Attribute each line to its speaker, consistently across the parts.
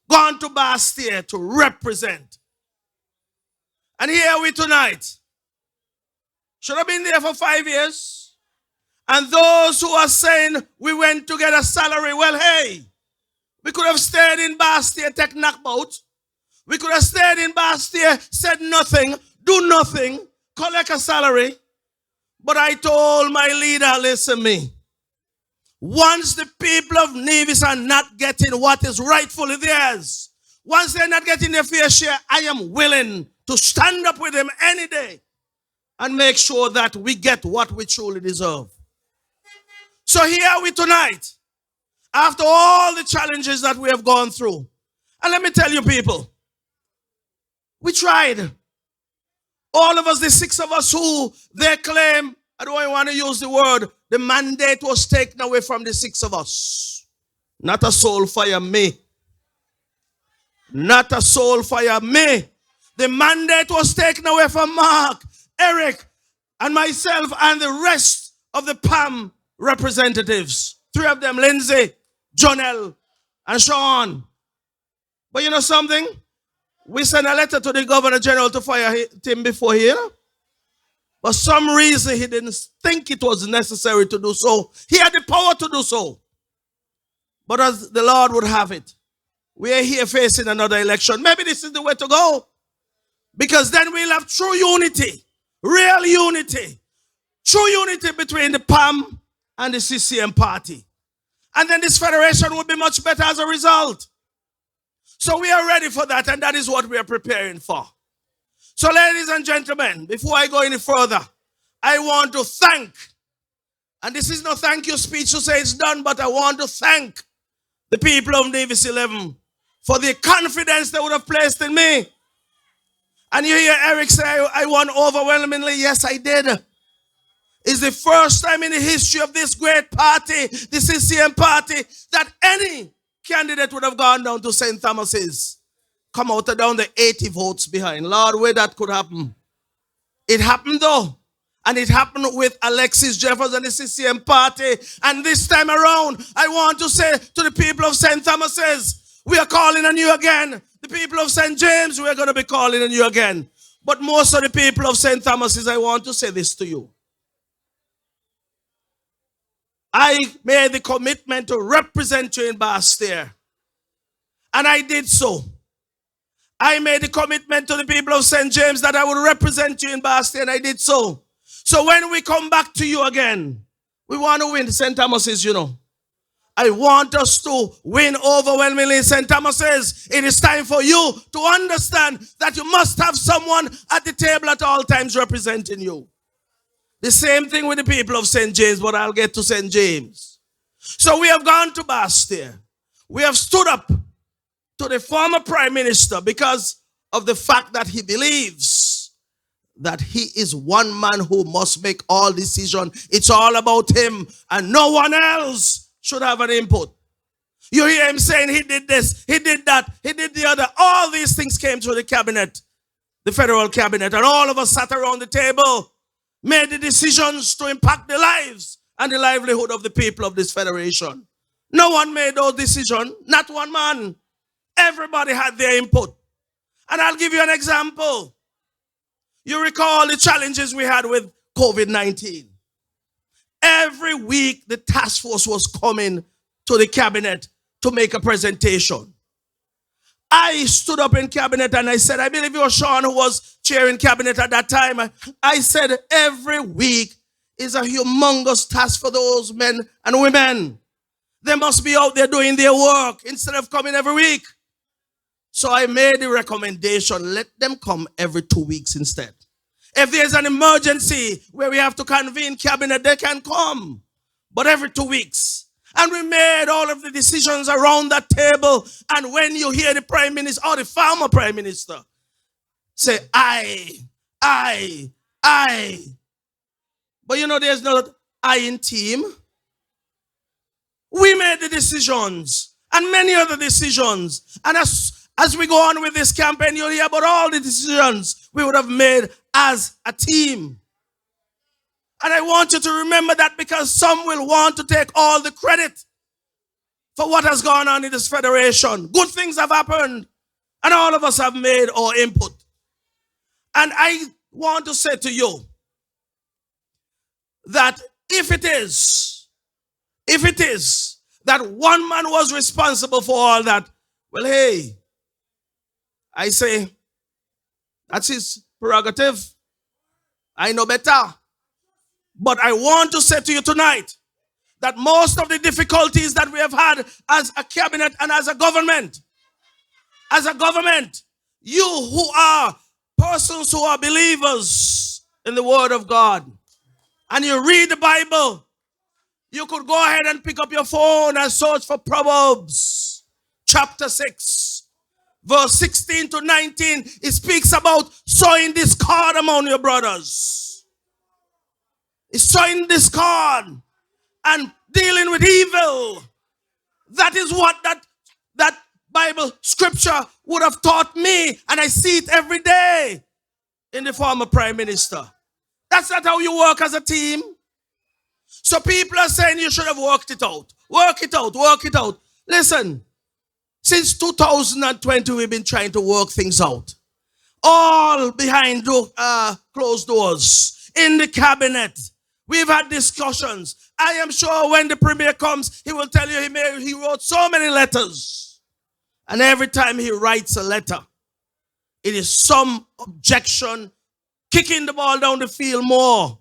Speaker 1: gone to Bastille to represent. And here we tonight. Should have been there for 5 years. And those who are saying we went to get a salary, well, hey, we could have stayed in Bastille, take knockbout. We could have stayed in Bastille, said nothing, do nothing, collect a salary. But I told my leader, listen me, once the people of Nevis are not getting what is rightfully theirs, once they're not getting their fair share, I am willing to stand up with them any day and make sure that we get what we truly deserve. So here are we tonight, after all the challenges that we have gone through. And let me tell you people, we tried. All of us, the 6 of us who they claim, I don't even want to use the word, the mandate was taken away from the 6 of us. Not a soul fire me. Not a soul fire me. The mandate was taken away from Mark, Eric, and myself, and the rest of the PAM representatives. 3 of them, Lindsay, Jonelle, and Sean. But you know something? We sent a letter to the Governor General to fire him before here. For some reason, he didn't think it was necessary to do so. He had the power to do so. But as the Lord would have it, we are here facing another election. Maybe this is the way to go. Because then we'll have true unity, real unity, true unity between the PAM and the CCM party. And then this federation will be much better as a result. So we are ready for that, and that is what we are preparing for. So ladies and gentlemen, before I go any further, I want to thank, and this is no thank you speech to say it's done, but I want to thank the people of Nevis 11 for the confidence they would have placed in me. And you hear Eric say, I won overwhelmingly. Yes, I did. It's the first time in the history of this great party, the CCM party, that any candidate would have gone down to St. Thomas's, come out and down the 80 votes behind. Lord, where that could happen. It happened though. And it happened with Alexis Jeffers and the CCM party. And this time around, I want to say to the people of St. Thomas's, we are calling on you again. The people of St. James, we are going to be calling on you again. But most of the people of St. Thomas's, I want to say this to you. I made the commitment to represent you in Bastille. And I did so. I made the commitment to the people of St. James that I would represent you in Bastille, and I did so. So when we come back to you again, we want to win St. Thomas's, you know. I want us to win overwhelmingly in St. Thomas's. It is time for you to understand that you must have someone at the table at all times representing you. The same thing with the people of St. James, but I'll get to St. James. So we have gone to Bastille. We have stood up to the former Prime Minister because of the fact that he believes that he is one man who must make all decisions. It's all about him and no one else should have an input. You hear him saying he did this, he did that, he did the other. All these things came through the cabinet, the federal cabinet, and all of us sat around the table, made the decisions to impact the lives and the livelihood of the people of this federation. No one made those decisions, not one man. Everybody had their input. And I'll give you an example. You recall the challenges we had with COVID-19. Every week, the task force was coming to the cabinet to make a presentation. I stood up in cabinet and I said, I believe it was Sean who was chairing cabinet at that time. I said, every week is a humongous task for those men and women. They must be out there doing their work instead of coming every week. So I made the recommendation, let them come every 2 weeks instead. If there's an emergency where we have to convene cabinet, they can come. But every 2 weeks. And we made all of the decisions around that table. And when you hear the Prime Minister or the former Prime Minister say, I. But you know, there's no I in team. We made the decisions and many other decisions. And as we go on with this campaign, you'll hear about all the decisions we would have made as a team. And I want you to remember that because some will want to take all the credit for what has gone on in this federation. Good things have happened, and all of us have made our input. And I want to say to you that if it is that one man was responsible for all that, well, hey, I say, that's his prerogative. I know better. But I want to say to you tonight that most of the difficulties that we have had as a cabinet and as a government, you who are persons who are believers in the Word of God, and you read the Bible, you could go ahead and pick up your phone and search for Proverbs chapter 6, verse 16 to 19. It speaks about sowing discord among your brothers. It's sowing discord and dealing with evil. That is what that Bible scripture would have taught me, and I see it every day in the former prime minister. That's not how you work as a team. So people are saying you should have worked it out. Work it out, work it out. Listen, since 2020, we've been trying to work things out. All behind closed doors, in the cabinet. We've had discussions. I am sure when the premier comes, he will tell you he wrote so many letters. And every time he writes a letter, it is some objection, kicking the ball down the field more.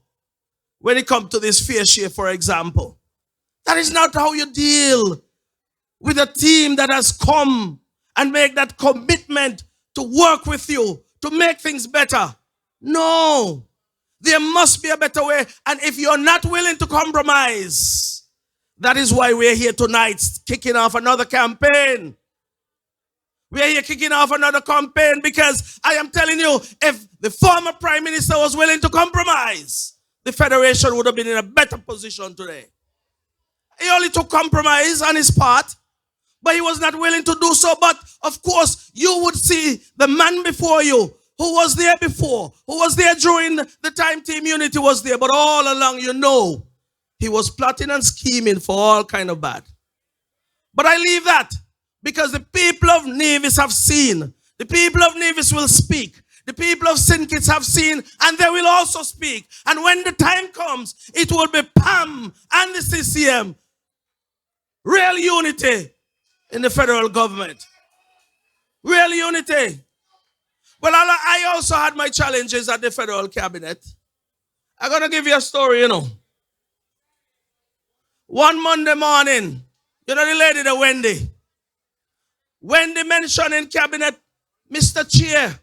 Speaker 1: When it comes to this fair share, for example. That is not how you deal with a team that has come and make that commitment to work with you, to make things better. No. There must be a better way. And if you're not willing to compromise, that is why we're here tonight, kicking off another campaign. We're here kicking off another campaign because I am telling you, if the former prime minister was willing to compromise, the federation would have been in a better position today. He only took compromise on his part, but he was not willing to do so. But of course, you would see the man before you who was there before, who was there during the time Team Unity was there, but all along, you know, he was plotting and scheming for all kind of bad. But I leave that because the people of Nevis have seen. The people of Nevis will speak. The people of St. Kitts have seen, and they will also speak. And when the time comes, it will be PAM and the CCM. Real unity in the federal government. Real unity. Well, I also had my challenges at the federal cabinet. I'm going to give you a story, you know. One Monday morning, you know the lady, the Wendy. Wendy mentioned in cabinet, Mr. Chair,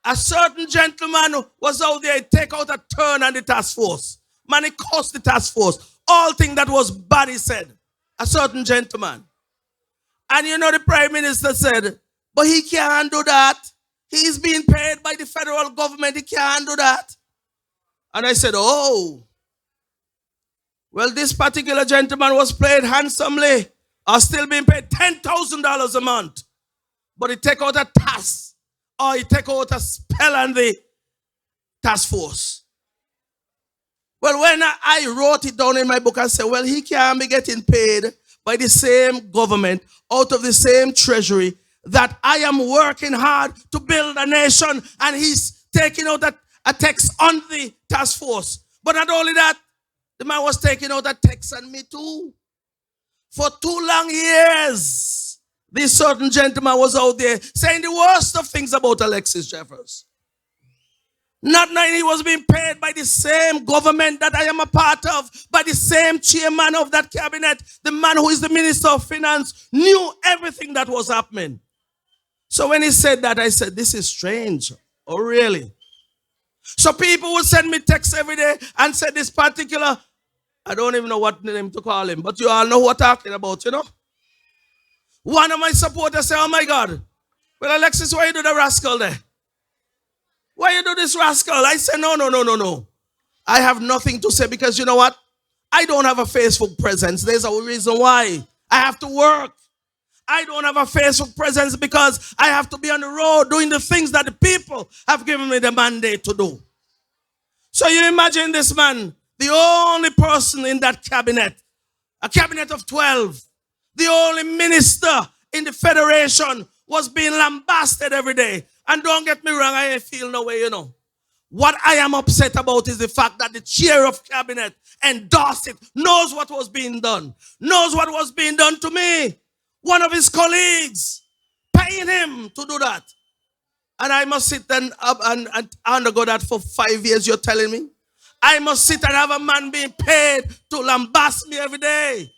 Speaker 1: a certain gentleman was out there, take out a turn on the task force. Man, he cost the task force. All things that was bad, he said. A certain gentleman. And you know the prime minister said, but he can't do that. He's being paid by the federal government. He can't do that. And I said, oh. Well, this particular gentleman was paid handsomely. Or still being paid $10,000 a month. But he take out a task. Or he take out a spell on the task force. Well, when I wrote it down in my book, I said, well, he can't be getting paid by the same government, out of the same treasury, that I am working hard to build a nation, and he's taking out a tax on the task force. But not only that, the man was taking out a tax on me too. For 2 long years, this certain gentleman was out there saying the worst of things about Alexis Jeffers. Not knowing he was being paid by the same government that I am a part of, by the same chairman of that cabinet. The man who is the Minister of Finance knew everything that was happening. So when he said that, I said, this is strange. Oh, really? So people would send me texts every day and say this particular, I don't even know what name to call him, but you all know what I'm talking about, you know? One of my supporters said, oh my God, well, Alexis, why you do the rascal there? Why you do this rascal? I said, no. I have nothing to say because you know what? I don't have a Facebook presence. There's a reason why. I have to work. I don't have a Facebook presence because I have to be on the road doing the things that the people have given me the mandate to do. So you imagine this man, the only person in that cabinet, a cabinet of 12, The only minister in the federation was being lambasted every day. And don't get me wrong, I ain't feel no way, What I am upset about is the fact that the chair of cabinet endorsed it, knows what was being done, knows what was being done to me. One of his colleagues paying him to do that. And I must sit and undergo that for 5 years, you're telling me? I must sit and have a man being paid to lambast me every day.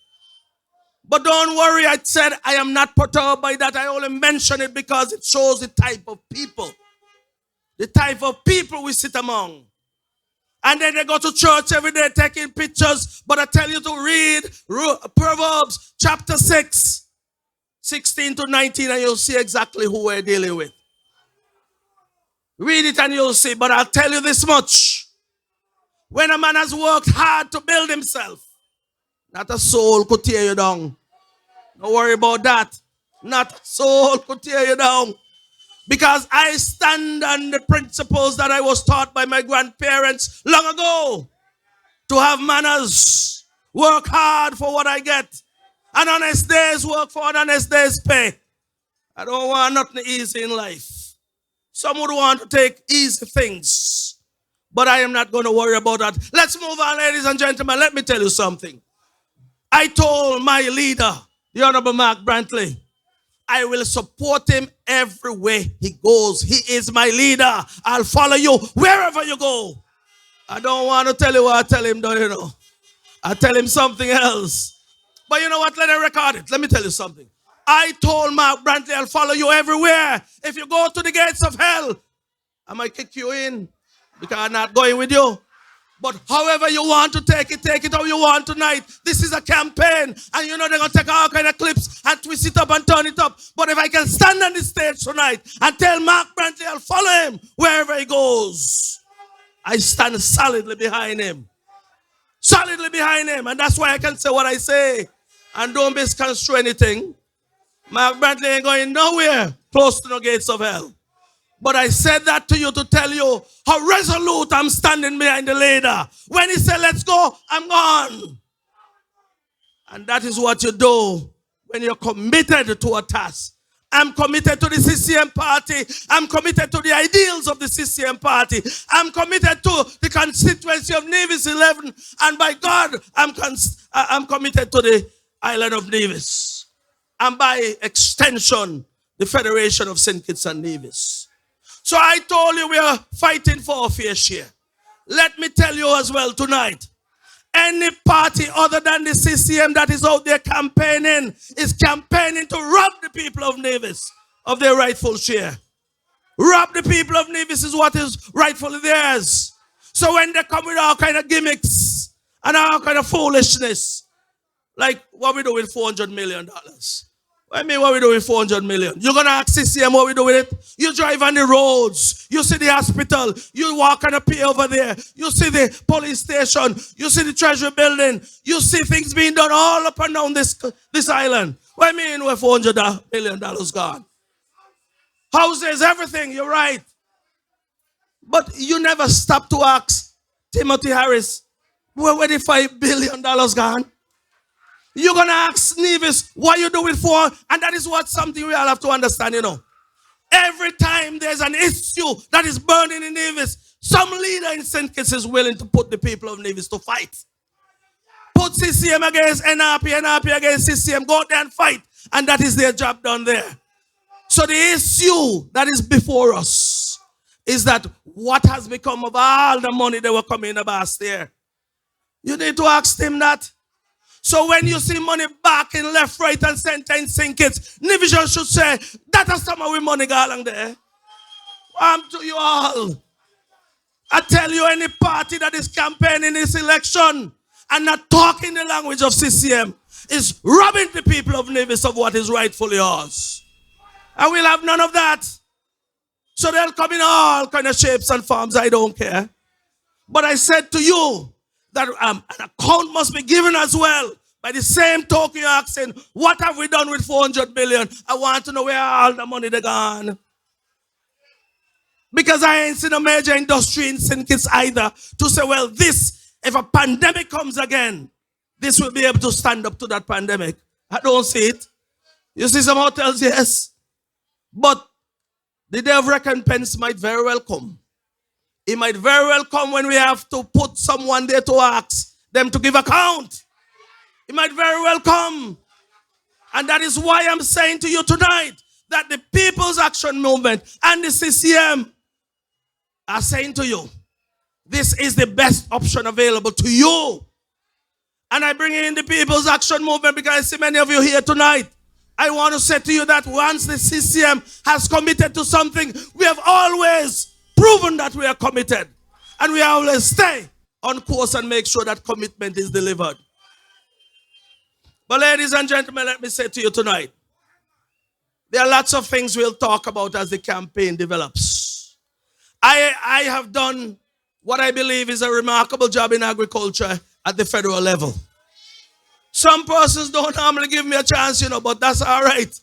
Speaker 1: But don't worry, I said I am not perturbed by that. I only mention it because it shows the type of people. The type of people we sit among. And then they go to church every day taking pictures. But I tell you to read Proverbs chapter 6, 16 to 19, and you'll see exactly who we're dealing with. Read it and you'll see. But I'll tell you this much. When a man has worked hard to build himself, not a soul could tear you down. Don't worry about that. Not a soul could tear you down. Because I stand on the principles that I was taught by my grandparents long ago. To have manners. Work hard for what I get. An honest day's work for an honest day's pay. I don't want nothing easy in life. Some would want to take easy things. But I am not going to worry about that. Let's move on, ladies and gentlemen. Let me tell you something. I told my leader, the Honorable Mark Brantley, I will support him everywhere he goes. He is my leader. I'll follow you wherever you go. I don't want to tell you what I tell him, though, I tell him something else. But you know what? Let me record it. Let me tell you something. I told Mark Brantley, I'll follow you everywhere. If you go to the gates of hell, I might kick you in because I'm not going with you. But however you want to take it how you want tonight. This is a campaign. And they're going to take all kind of clips and twist it up and turn it up. But if I can stand on the stage tonight and tell Mark Brantley I'll follow him wherever he goes, I stand solidly behind him. Solidly behind him. And that's why I can say what I say. And don't misconstrue anything. Mark Brantley ain't going nowhere close to the gates of hell. But I said that to you to tell you how resolute I'm standing behind the leader. When he said, let's go, I'm gone. And that is what you do when you're committed to a task. I'm committed to the CCM party. I'm committed to the ideals of the CCM party. I'm committed to the constituency of Nevis 11. And by God, I'm committed to the island of Nevis. And by extension, the Federation of St. Kitts and Nevis. So I told you we are fighting for a fair share. Let me tell you as well tonight. Any party other than the CCM that is out there campaigning is campaigning to rob the people of Nevis of their rightful share. Rob the people of Nevis is what is rightfully theirs. So when they come with all kind of gimmicks and all kind of foolishness, like what we do with $400 million. I mean, what we do with 400 million? You're going to ask CCM what we do with it? You drive on the roads. You see the hospital. You walk on a pier over there. You see the police station. You see the treasury building. You see things being done all up and down this island. What I mean, we're $400 million gone. Houses, everything, you're right. But you never stop to ask Timothy Harris, where the $5 billion gone? You're going to ask Nevis what you do it for. And that is what something we all have to understand, Every time there's an issue that is burning in Nevis, some leader in St. Kitts is willing to put the people of Nevis to fight. Put CCM against NRP, NRP against CCM. Go out there and fight. And that is their job done there. So the issue that is before us is that what has become of all the money that were coming about there? You need to ask them that. So when you see money back in left, right, and center in St. Kitts, Division should say, that is some of the money go along there. To you all. I tell you, any party that is campaigning this election and not talking the language of CCM is robbing the people of Nevis of what is rightfully yours. And we'll have none of that. So they'll come in all kind of shapes and forms. I don't care. But I said to you, that an account must be given as well. By the same token, you're asking, what have we done with 400 billion? I want to know where all the money they gone. Because I ain't seen a major industry in St. Kitts either to say, well, this, if a pandemic comes again, this will be able to stand up to that pandemic. I don't see it. You see some hotels, yes. But the day of recompense might very well come. It might very well come when we have to put someone there to ask them to give account. It might very well come. And that is why I'm saying to you tonight that the People's Action Movement and the CCM are saying to you, this is the best option available to you. And I bring in the People's Action Movement because I see many of you here tonight. I want to say to you that once the CCM has committed to something, we have always proven that we are committed. And we always stay on course and make sure that commitment is delivered. But ladies and gentlemen, let me say to you tonight, there are lots of things we'll talk about as the campaign develops. I have done what I believe is a remarkable job in agriculture at the federal level. Some persons don't normally give me a chance, but that's all right.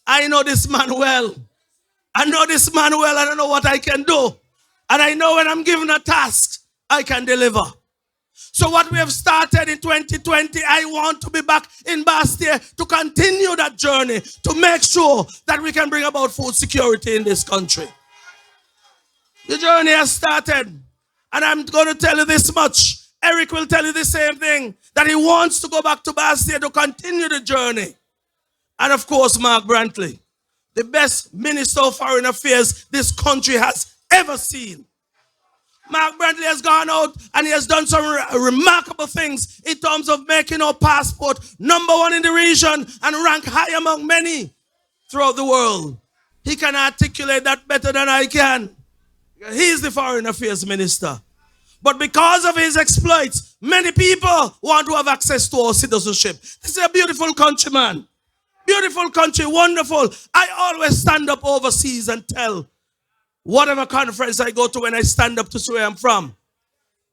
Speaker 1: I know this man well. I know this man well, and I know what I can do. And I know when I'm given a task, I can deliver. So what we have started in 2020, I want to be back in Bastia to continue that journey, to make sure that we can bring about food security in this country. The journey has started, and I'm going to tell you this much. Eric will tell you the same thing, that he wants to go back to Bastia to continue the journey. And of course, Mark Brantley, the best Minister of Foreign Affairs this country has ever seen. Mark Brantley has gone out and he has done some remarkable things in terms of making our passport #1 in the region and rank high among many throughout the world. He can articulate that better than I can. He's the Foreign Affairs Minister. But because of his exploits, many people want to have access to our citizenship. This is a beautiful country, man. Beautiful country, wonderful. I always stand up overseas and tell whatever conference I go to, when I stand up to say where I'm from,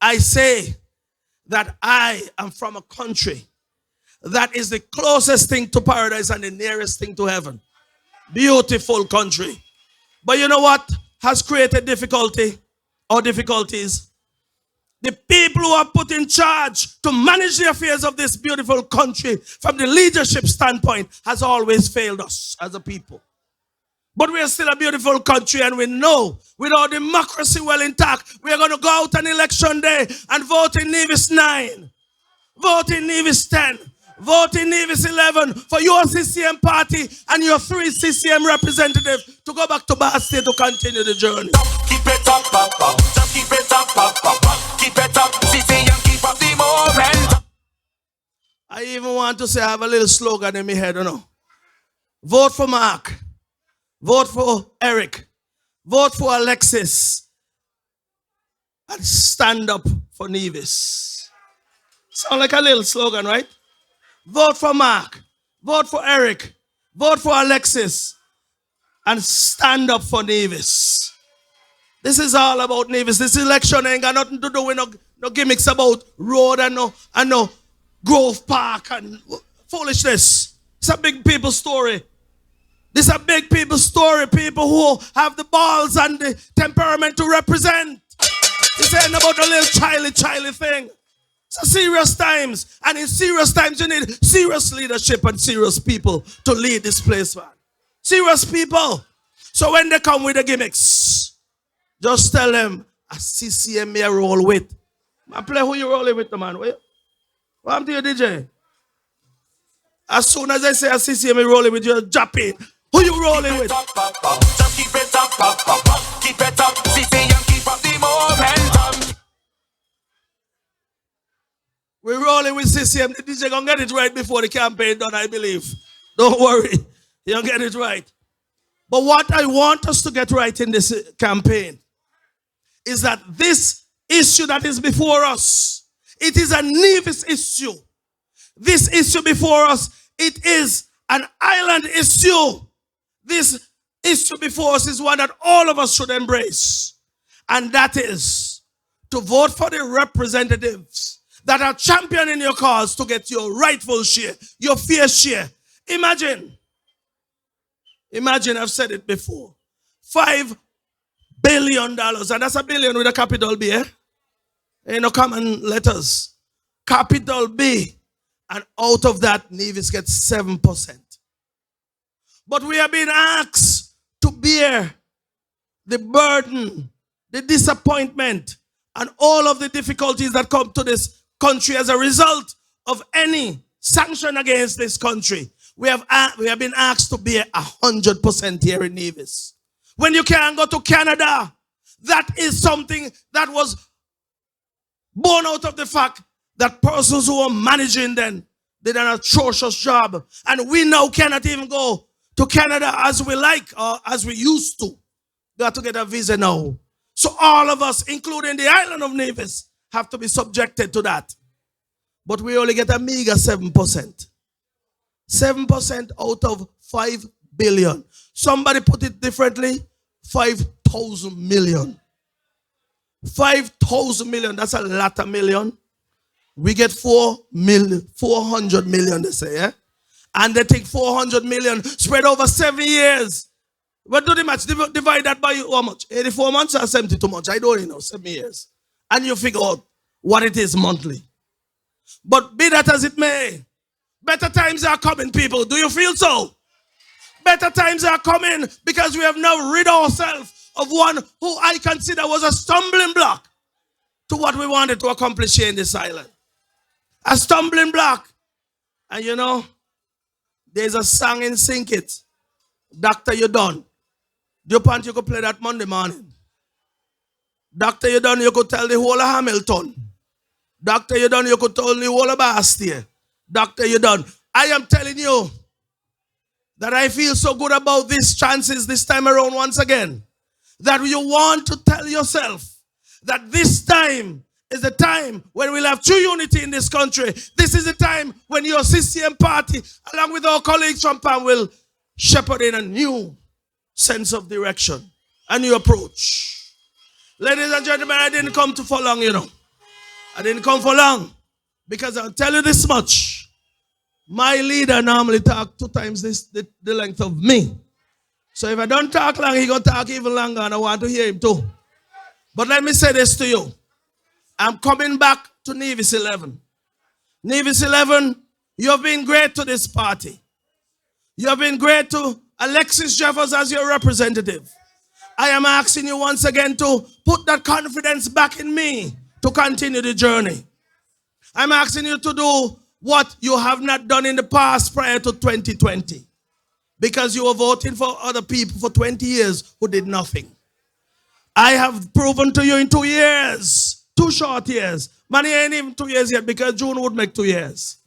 Speaker 1: I say that I am from a country that is the closest thing to paradise and the nearest thing to heaven. Beautiful country. But you know what has created difficulty or difficulties? The people who are put in charge to manage the affairs of this beautiful country from the leadership standpoint has always failed us as a people. But we are still a beautiful country, and we know with our democracy well intact, we are going to go out on election day and vote in Nevis 9, vote in Nevis 10, vote in Nevis 11 for your CCM party and your 3 CCM representatives to go back to Bastia to continue the journey.
Speaker 2: Keep it up, Papa. Just keep it up, Papa. Keep it up, CCM, keep up the moment.
Speaker 1: I even want to say I have a little slogan in my head, Vote for Mark. Vote for Eric. Vote for Alexis. And stand up for Nevis. Sound like a little slogan, right? Vote for Mark. Vote for Eric. Vote for Alexis. And stand up for Nevis. This is all about Nevis. This election ain't got nothing to do with no gimmicks about road and no Grove Park and foolishness. It's a big people story. This is a big people story. People who have the balls and the temperament to represent. This ain't about a little childy thing. It's a serious times. And in serious times, you need serious leadership and serious people to lead this place, man. Serious people. So when they come with the gimmicks, just tell them, a CCM may roll with. Man, play who you rolling with, man. What happened to you, DJ? As soon as I say a CCM may rolling with, you jump in. Who you rolling with?
Speaker 2: Just keep it up, Papa. Keep it up, CCM, keep up the momentum.
Speaker 1: We're rolling with CCM. The DJ gonna get it right before the campaign done, I believe. Don't worry. He'll get it right. But what I want us to get right in this campaign is that this issue that is before us, it is a Nevis issue. This issue before us, it is an island issue. This issue before us is one that all of us should embrace. And that is to vote for the representatives that are championing your cause to get your rightful share, your fair share. Imagine, I've said it before, $5 billion, and that's a billion with a capital B, eh? Ain't no common letters. Capital B. And out of that, Nevis gets 7%. But we have been asked to bear the burden, the disappointment, and all of the difficulties that come to this country as a result of any sanction against this country. We have been asked to bear 100% here in Nevis. When you can't go to Canada, that is something that was born out of the fact that persons who were managing then did an atrocious job. And we now cannot even go to Canada as we like or as we used to. Got to get a visa now. So all of us, including the island of Nevis, have to be subjected to that. But we only get a meager 7%. 7% out of 5 billion. Somebody put it differently, 5,000 million. 5,000 million, that's a lot of million. We get 400 million, they say, yeah? And they take 400 million spread over 7 years. What do the match? Divide that by how much? 84 months or 72 months? I don't know, 7 years. And you figure out what it is monthly. But be that as it may, better times are coming, people. Do you feel so? Better times are coming because we have now rid ourselves of one who I consider was a stumbling block to what we wanted to accomplish here in this island. A stumbling block. And you know, there's a song in Sink It. Doctor, you done. Do you want you could play that Monday morning? Doctor, you done, you could tell the whole of Hamilton. Doctor, you done, you could tell the whole of Bastia. Doctor, you done. I am telling you that I feel so good about these chances this time around once again. That you want to tell yourself that this time is the time when we'll have true unity in this country. This is the time when your CCM party, along with our colleagues from PAM, will shepherd in a new sense of direction, a new approach. Ladies and gentlemen, I didn't come for long, you know. I didn't come for long because I'll tell you this much. My leader normally talk 2 times the length of me. So if I don't talk long, he going to talk even longer and I want to hear him too. But let me say this to you. I'm coming back to Nevis 11. Nevis 11, you have been great to this party. You have been great to Alexis Jeffers as your representative. I am asking you once again to put that confidence back in me to continue the journey. I'm asking you to do what you have not done in the past prior to 2020. Because you were voting for other people for 20 years who did nothing. I have proven to you in 2 years, 2 short years. Money ain't even 2 years yet because June would make 2 years.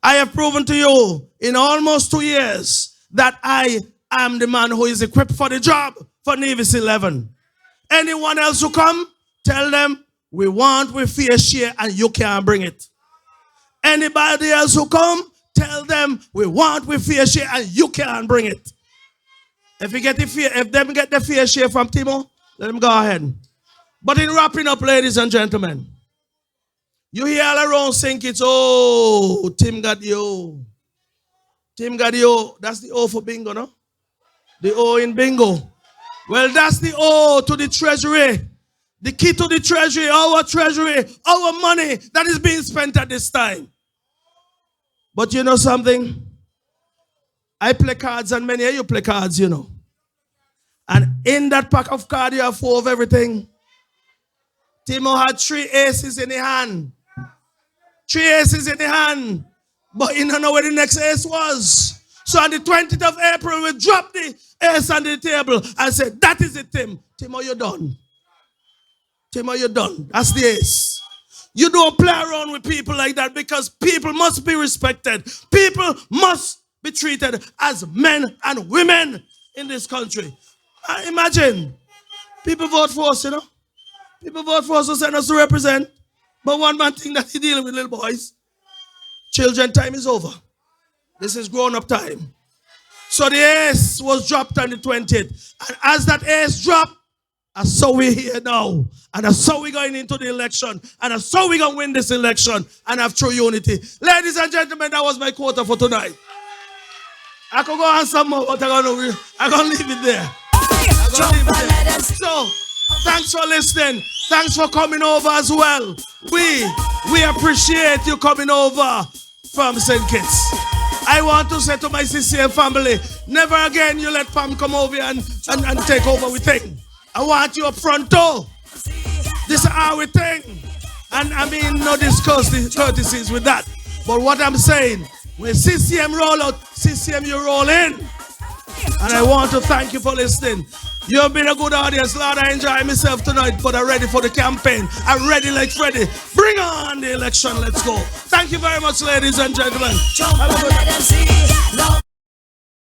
Speaker 1: I have proven to you in almost 2 years that I am the man who is equipped for the job for Nevis 11. Anyone else who come, tell them we want with fair share and you can't bring it. Anybody else who come, tell them we want with fair share and you can't bring it. If them get the fair share from Timo, let them go ahead. But in wrapping up, ladies and gentlemen, you hear all around saying it's, oh, Tim got the O. Tim got the O. That's the O for bingo, no? The O in bingo. Well, that's the O to the treasury. The key to the treasury, our money that is being spent at this time. But you know something? I play cards and many of you play cards, you know. And in that pack of cards, you have 4 of everything. Timo had 3 aces in the hand. 3 aces in the hand. But he don't know where the next ace was. So on the 20th of April, we dropped the ace on the table and said, that is it, Tim. Timo, you're done. Timo, you're done. That's the ace. You don't play around with people like that because people must be respected. People must be treated as men and women in this country. Imagine, people vote for us, you know. People vote for us to send us to represent. But one man thing that he's dealing with little boys. Children time is over. This is grown-up time. So the ace was dropped on the 20th. And as that ace dropped, that's so we're here now. And that's so we're going into the election. And that's so we're going to win this election and have true unity. Ladies and gentlemen, that was my quota for tonight. I could go on some more, but I'm going to leave it there. So, thanks for listening. Thanks for coming over as well. We appreciate you coming over. from St. Kitts. I want to say to my CCM family, never again you let Pam come over here and take over with thing. I want you up front too. This is our thing. And I mean, no courtesies with that. But what I'm saying, when CCM roll out, CCM you roll in. And I want to thank you for listening. You've been a good audience, Lord. I enjoy myself tonight, but I'm ready for the campaign. I'm ready like Freddy. Bring on the election. Let's go. Thank you very much, ladies and gentlemen. Have a good night.